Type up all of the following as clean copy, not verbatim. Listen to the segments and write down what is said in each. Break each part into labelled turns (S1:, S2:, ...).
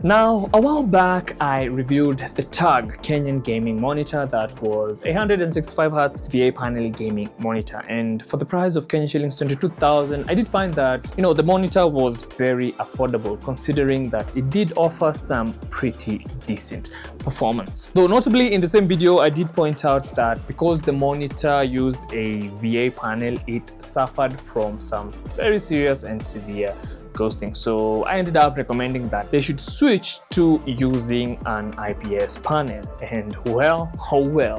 S1: Now, a while back, I reviewed the TARG Kenyan gaming monitor that was a 165Hz VA panel gaming monitor, and for the price of Kenyan shillings 22,000, I did find that, the monitor was very affordable considering that it did offer some pretty decent performance. Though notably in the same video, I did point out that because the monitor used a VA panel, it suffered from some very serious and severe ghosting. So I ended up recommending that they should switch to using an IPS panel, and well,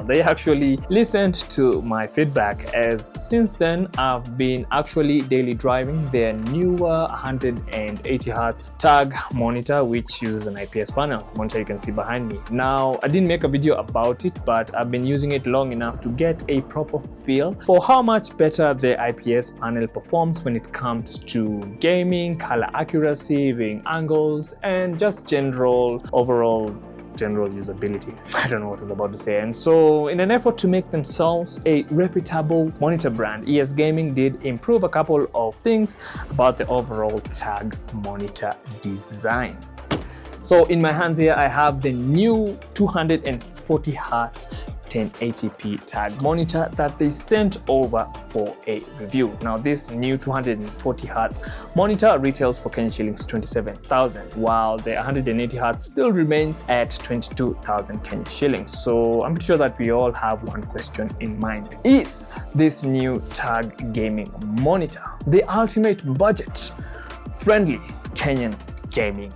S1: they actually listened to my feedback, as since then I've been actually daily driving their newer 180Hz TARG monitor, which uses an IPS panel. The monitor you can see behind me. Now, I didn't make a video about it, but I've been using it long enough to get a proper feel for how much better the IPS panel performs when it comes to gaming, color accuracy, viewing angles, and just overall usability. I don't know what I was about to say. And so, in an effort to make themselves a reputable monitor brand, ES Gaming did improve a couple of things about the overall TARG monitor design. So in my hands here, I have the new 240Hz 1080p TARG monitor that they sent over for a review. Now, this new 240Hz monitor retails for Kenyan shillings 27,000, while the 180Hz still remains at 22,000 Kenyan shillings. So I'm pretty sure that we all have one question in mind: is this new TARG gaming monitor the ultimate budget-friendly Kenyan gaming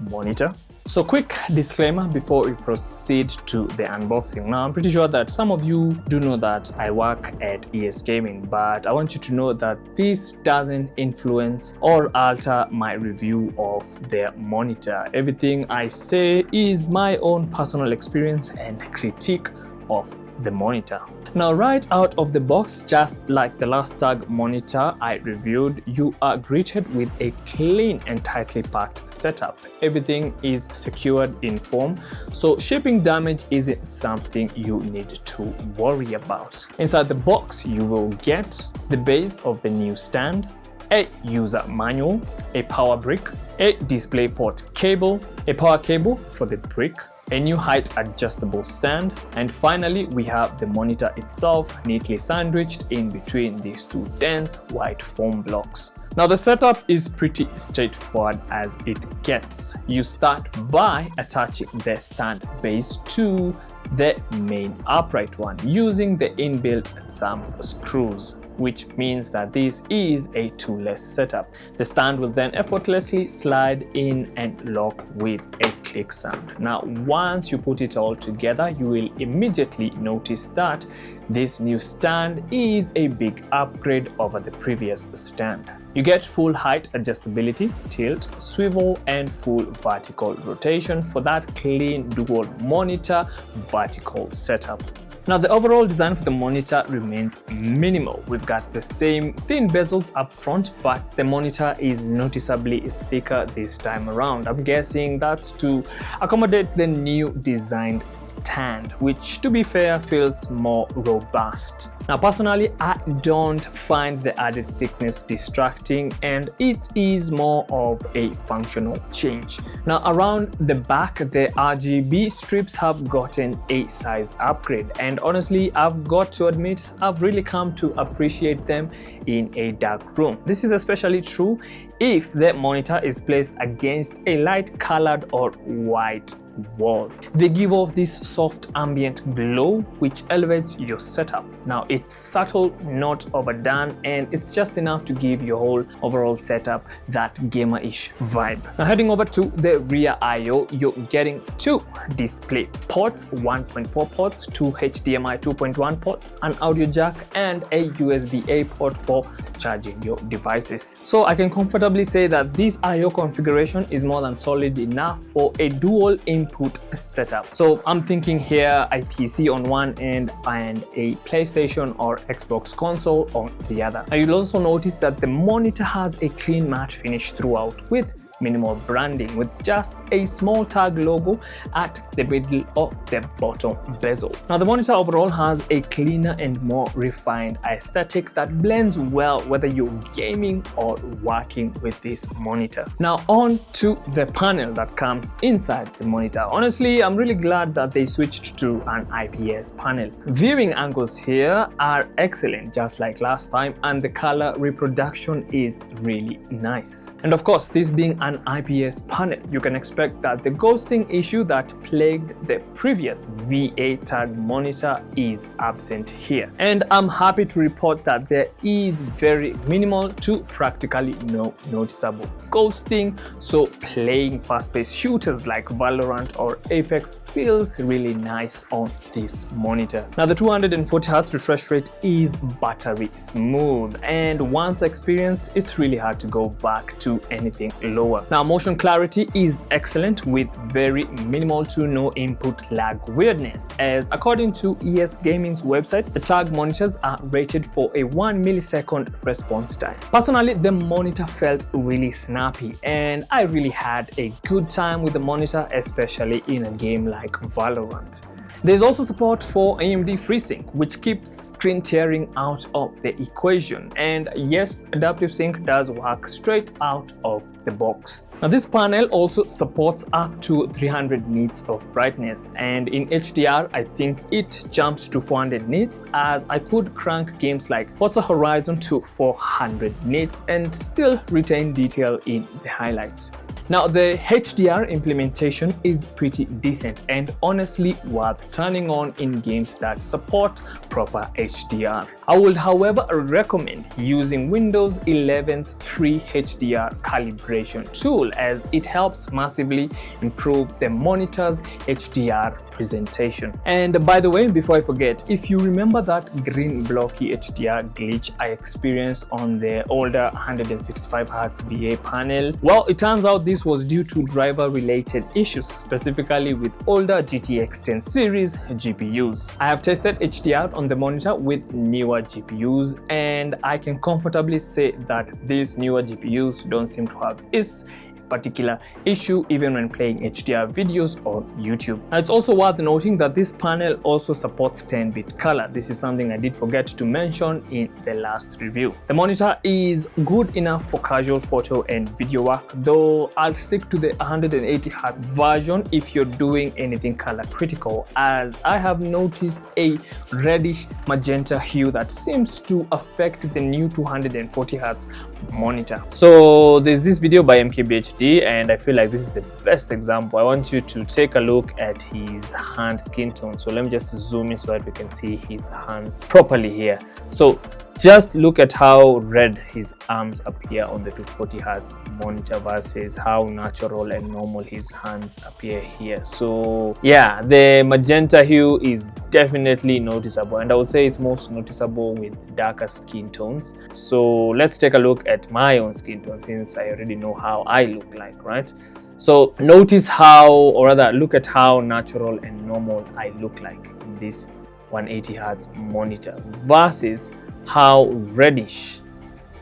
S1: monitor? So, quick disclaimer before we proceed to the unboxing. Now, I'm pretty sure that some of you do know that I work at ES Gaming, but I want you to know that this doesn't influence or alter my review of their monitor. Everything I say is my own personal experience and critique of the monitor. Now, right out of the box, just like the last TARG monitor I reviewed, you are greeted with a clean and tightly packed setup. Everything is secured in foam, so shipping damage isn't something you need to worry about. Inside the box, you will get the base of the new stand, a user manual, a power brick, a DisplayPort cable, a power cable for the brick, a new height adjustable stand, and finally we have the monitor itself neatly sandwiched in between these two dense white foam blocks. Now, the setup is pretty straightforward as it gets. You start by attaching the stand base to the main upright one using the inbuilt thumb screws, which means that this is a toolless setup. The stand will then effortlessly slide in and lock with a click sound. Now, once you put it all together, you will immediately notice that this new stand is a big upgrade over the previous stand. You get full height adjustability, tilt, swivel, and full vertical rotation for that clean dual monitor vertical setup. Now, the overall design for the monitor remains minimal. We've got the same thin bezels up front, but the monitor is noticeably thicker this time around. I'm guessing that's to accommodate the new designed stand, which, to be fair, feels more robust. Now, personally, I don't find the added thickness distracting, and it is more of a functional change. Now, around the back, the RGB strips have gotten a size upgrade, and honestly, I've got to admit, I've really come to appreciate them in a dark room. This is especially true if the monitor is placed against a light colored or white wall. They give off this soft ambient glow which elevates your setup. Now, it's subtle, not overdone, and it's just enough to give your whole overall setup that gamer-ish vibe. Now, heading over to the rear I/O, you're getting two display ports, 1.4 ports, two HDMI 2.1 ports, an audio jack, and a USB-A port for charging your devices. So I can comfortably say that this I/O configuration is more than solid enough for a dual input setup. So I'm thinking here a PC on one end and a PlayStation or Xbox console on the other. Now, you'll also notice that the monitor has a clean matte finish throughout with minimal branding with just a small TARG logo at the middle of the bottom bezel. Now the monitor overall has a cleaner and more refined aesthetic that blends well whether you're gaming or working with this monitor. Now on to the panel that comes inside the monitor. Honestly, I'm really glad that they switched to an IPS panel. Viewing angles here are excellent just like last time, and the color reproduction is really nice. And of course, this being an IPS panel, you can expect that the ghosting issue that plagued the previous VA TARG monitor is absent here. And I'm happy to report that there is very minimal to practically no noticeable ghosting, so playing fast-paced shooters like Valorant or Apex feels really nice on this monitor. Now the 240Hz refresh rate is buttery smooth, and once experienced, it's really hard to go back to anything lower. Now motion clarity is excellent with very minimal to no input lag weirdness, as according to IPS Gaming's website, the TARG monitors are rated for a 1 millisecond response time. Personally, the monitor felt really snappy, and I really had a good time with the monitor, especially in a game like Valorant. There's also support for AMD FreeSync, which keeps screen tearing out of the equation. And yes, adaptive sync does work straight out of the box. Now this panel also supports up to 300 nits of brightness, and in HDR I think it jumps to 400 nits, as I could crank games like Forza Horizon to 400 nits and still retain detail in the highlights. Now the HDR implementation is pretty decent and honestly worth turning on in games that support proper HDR. I would however recommend using Windows 11's free HDR calibration tool, as it helps massively improve the monitor's HDR presentation. And by the way, before I forget, if you remember that green blocky HDR glitch I experienced on the older 165Hz VA panel, well, it turns out this was due to driver related issues, specifically with older GTX 10 series GPUs. I have tested HDR on the monitor with newer GPUs, and I can comfortably say that these newer GPUs don't seem to have this particular issue even when playing HDR videos on YouTube. Now, it's also worth noting that this panel also supports 10-bit color. This is something I did forget to mention in the last review. The monitor is good enough for casual photo and video work, though I'll stick to the 180Hz version if you're doing anything color critical, as I have noticed a reddish magenta hue that seems to affect the new 240Hz monitor. So there's this video by MKBHD, and I feel like this is the best example. I want you to take a look at his hand skin tone. So let me just zoom in so that we can see his hands properly here. So just look at how red his arms appear on the 240Hz monitor versus how natural and normal his hands appear here. So yeah, the magenta hue is definitely noticeable, and I would say it's most noticeable with darker skin tones. So let's take a look at my own skin tone, since I already know how I look like, right? So notice how, or rather look at how natural and normal I look like in this 180Hz monitor versus how reddish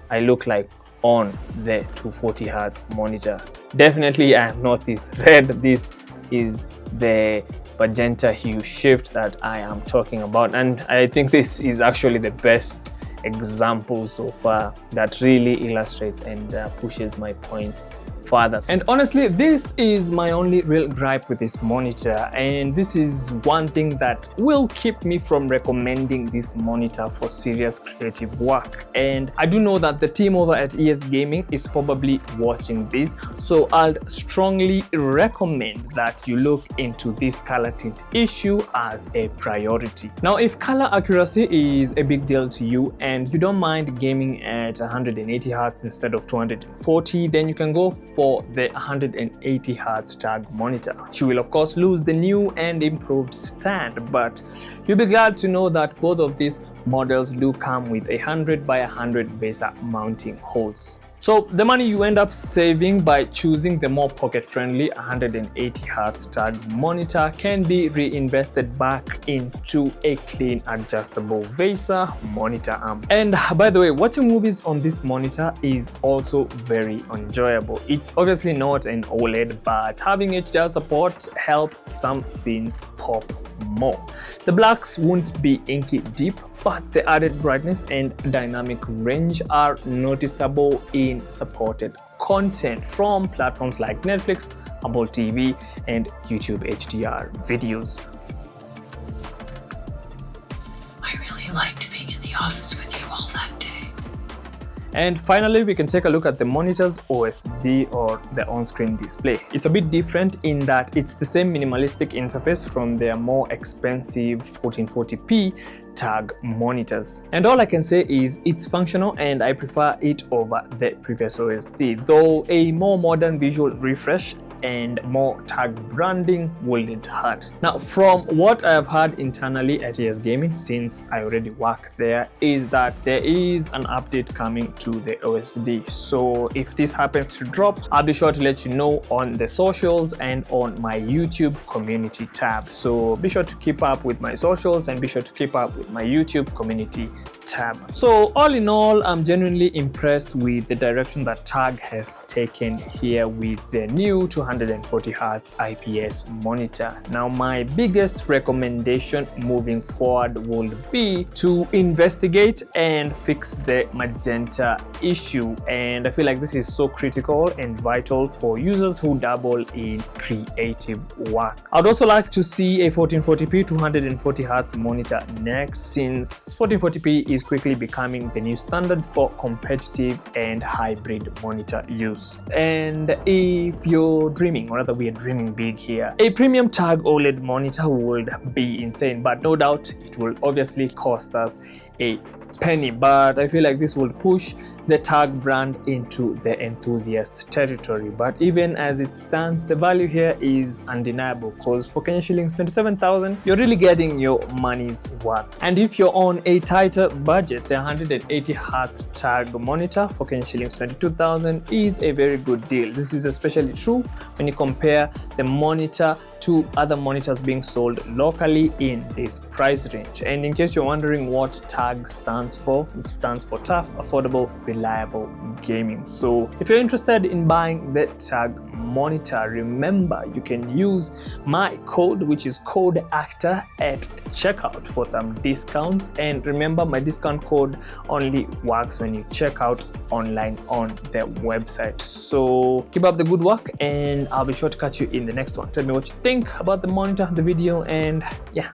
S1: I look like on the 240Hz monitor. Definitely I am not this red. This is the magenta hue shift that I am talking about, and I think this is actually the best example so far that really illustrates and pushes my point further. And honestly, this is my only real gripe with this monitor, and this is one thing that will keep me from recommending this monitor for serious creative work. And I do know that the team over at IPS Gaming is probably watching this, so I'd strongly recommend that you look into this color tint issue as a priority. Now, if color accuracy is a big deal to you and you don't mind gaming at 180Hz instead of 240, then you can go for the 180Hz TARG monitor. You will of course lose the new and improved stand, but you'll be glad to know that both of these models do come with 100 by 100 VESA mounting holes. So the money you end up saving by choosing the more pocket-friendly 180Hz TARG monitor can be reinvested back into a clean adjustable VESA monitor arm. And by the way, watching movies on this monitor is also very enjoyable. It's obviously not an OLED, but having HDR support helps some scenes pop more. The blacks won't be inky deep, but the added brightness and dynamic range are noticeable in supported content from platforms like Netflix, Apple TV, and YouTube HDR videos.
S2: I really liked being in the office with you all that day.
S1: And finally, we can take a look at the monitor's OSD, or the on-screen display. It's a bit different in that it's the same minimalistic interface from their more expensive 1440p TARG monitors. And all I can say is it's functional and I prefer it over the previous OSD, though a more modern visual refresh and more TARG branding wouldn't hurt. Now, from what I have heard internally at IPS Gaming, since I already work there, is that there is an update coming to the OSD. So if this happens to drop, I'll be sure to let you know on the socials and on my YouTube community tab. So be sure to keep up with my socials and be sure to keep up with my YouTube community tab. So all in all, I'm genuinely impressed with the direction that TARG has taken here with the new 240Hz IPS monitor. Now, my biggest recommendation moving forward would be to investigate and fix the magenta issue, and I feel like this is so critical and vital for users who dabble in creative work. I'd also like to see a 1440p 240Hz monitor next, since 1440p is quickly becoming the new standard for competitive and hybrid monitor use. And if you're dreaming, or rather we are dreaming big here, a premium TARG OLED monitor would be insane, but no doubt it will obviously cost us a penny. But I feel like this will push the TARG brand into the enthusiast territory. But even as it stands, the value here is undeniable, because for Kenya shillings 27,000, you're really getting your money's worth. And if you're on a tighter budget, the 180Hz TARG monitor for Kenya shillings 22,000 is a very good deal. This is especially true when you compare the monitor to other monitors being sold locally in this price range. And in case you're wondering what TARG stands for, it stands for tough, affordable, reliable gaming. So if you're interested in buying the TARG monitor, remember you can use my code, which is code actor at checkout, for some discounts. And remember, my discount code only works when you check out online on the website. So keep up the good work, and I'll be sure to catch you in the next one. Tell me what you think about the monitor, the video, and yeah,